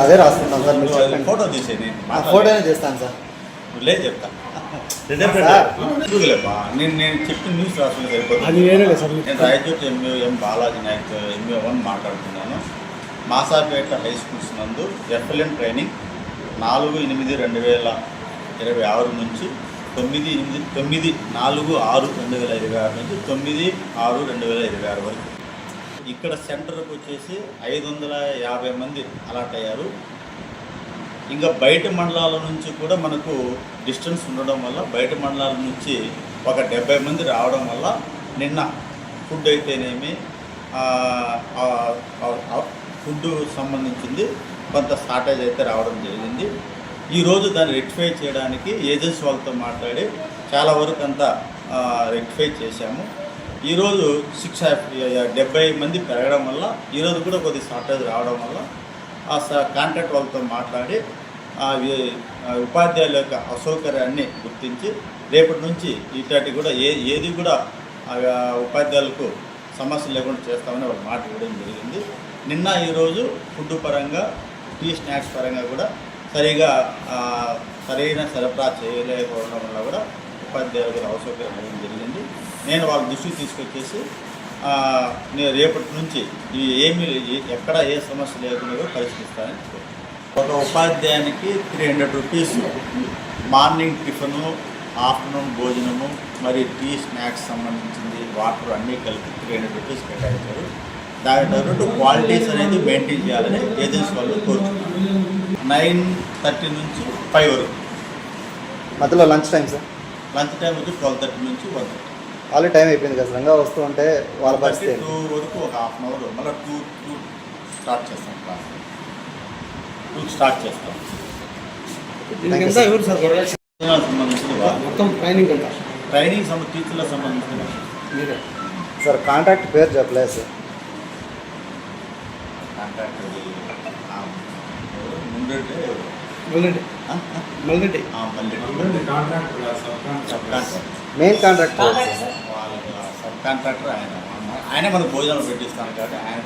అదే రాసుకుంటాం సార్. మీరు చెప్పండి. ఫోటో తీసేది ఫోటోనే చేస్తాను సార్. లేదు చెప్తా నేను చెప్పిన న్యూస్ రాసుకుని అది వేరే సార్. నేను రాయచోటి ఎంఏ బాలాజీ నాయక్ ఎంఏ1 మాట్లాడుతున్నాను. మాసాపేట హై స్కూల్స్ నందు ఎఫ్ఎల్ఎన్ ట్రైనింగ్ 4/8/2026 నుంచి 9/4/2026 నుంచి 9/6/2026 వరకు. ఇక్కడ సెంటర్కి వచ్చేసి 550 మంది అలాట్ అయ్యారు. ఇంకా బయట మండలాల నుంచి కూడా మనకు డిస్టెన్స్ ఉండడం వల్ల బయట మండలాల నుంచి ఒక 70 మంది రావడం వల్ల నిన్న ఫుడ్ అయితేనేమి ఫుడ్ సంబంధించింది కొంత షార్టేజ్ అయితే రావడం జరిగింది. ఈరోజు దాన్ని రెక్టిఫై చేయడానికి ఏజెన్సీ వాళ్ళతో మాట్లాడి చాలా వరకు అంతా రెక్టిఫై చేశాము. ఈరోజు 70 మంది పెరగడం వల్ల ఈరోజు కూడా కొద్ది షార్టేజ్ రావడం వల్ల కాంట్రాక్ట్ వాళ్ళతో మాట్లాడి ఉపాధ్యాయుల యొక్క అసౌకర్యాన్ని గుర్తించి రేపటి నుంచి ఇట్లాంటి కూడా ఏది కూడా ఉపాధ్యాయులకు సమస్య లేకుండా చేస్తామని వాళ్ళు మాట ఇవ్వడం జరిగింది. నిన్న ఈరోజు ఫుడ్ పరంగా టీ స్నాక్స్ పరంగా కూడా సరైన సరఫరా చేయలేకపోవడం వల్ల కూడా ఉపాధ్యాయులకు అసౌకర్యం అవ్వడం జరిగింది. నేను వాళ్ళ దృష్టికి తీసుకొచ్చేసి నేను రేపటి నుంచి ఎక్కడ ఏ సమస్య లేకుండా కూడా పరిష్కరిస్తానని ఒక ఉపాధ్యాయునికి 300 రూపీస్ మార్నింగ్ టిఫిను, ఆఫ్టర్నూన్ భోజనము, మరి టీ స్నాక్స్ సంబంధించింది వాటర్ అన్నీ కలిపి 300 రూపీస్ కేటాయించారు. దాని తగ్గట్టు క్వాలిటీస్ అనేది మెయింటైన్ చేయాలని ఏజెన్సీ వాళ్ళు కోరుతున్నారు. 9:30 నుంచి 5 వరకు. మధ్యలో lunch time sir. Lunch time వచ్చి 12:30 నుంచి 1:30. ఆల్రెడీ టైం అయిపోయింది కదా సార్. వస్తూ ఉంటే వాళ్ళ పరిస్థితి 2 వరకు ఒక హాఫ్ అన్ అవర్, మళ్ళీ 2 స్టార్ట్ చేస్తాం. క్లాస్ 2 స్టార్ట్ చేస్తాం. ఎవరు సార్ సంబంధించిన మొత్తం ట్రైనింగ్ అంతా ట్రైనింగ్ టీచర్లకు సంబంధించిన మీరే సార్. కాంట్రాక్ట్ పేరు చెప్పలేదు సార్. కాంట్రాక్ట్ మెయిన్ కాంట్రాక్ట్ వాళ్ళ సబ్ కాంట్రాక్టర్ ఆయన మనకు భోజనాలు పెట్టిస్తాను కాబట్టి ఆయన